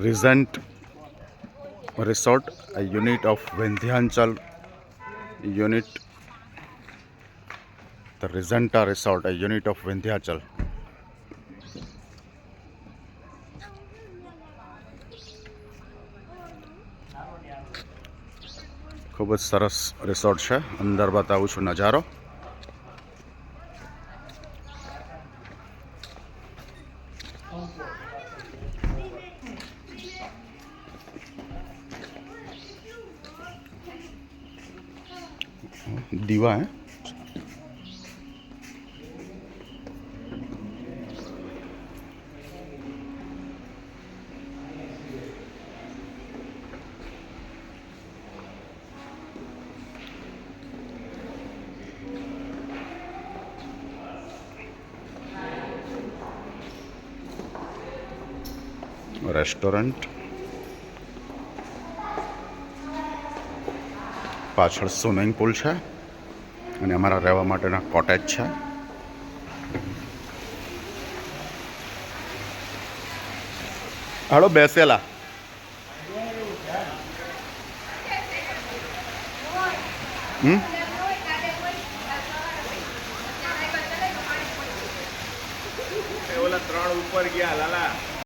Resent Resort, a unit of Vindhyachal unit. The Rizanta Resort, a unit of Vindhyachal. ખૂબ જ સરસ resort છે. અંદર બતાવું છું નજારો. દીવા હે રેસ્ટોરન્ટ, પાછળ સ્વિમિંગ પુલ છે અને અમારા રહેવા માટેના કોટેજ છે. હાલો બેસેલા ઓલા 3 ઉપર ગયા લાલા.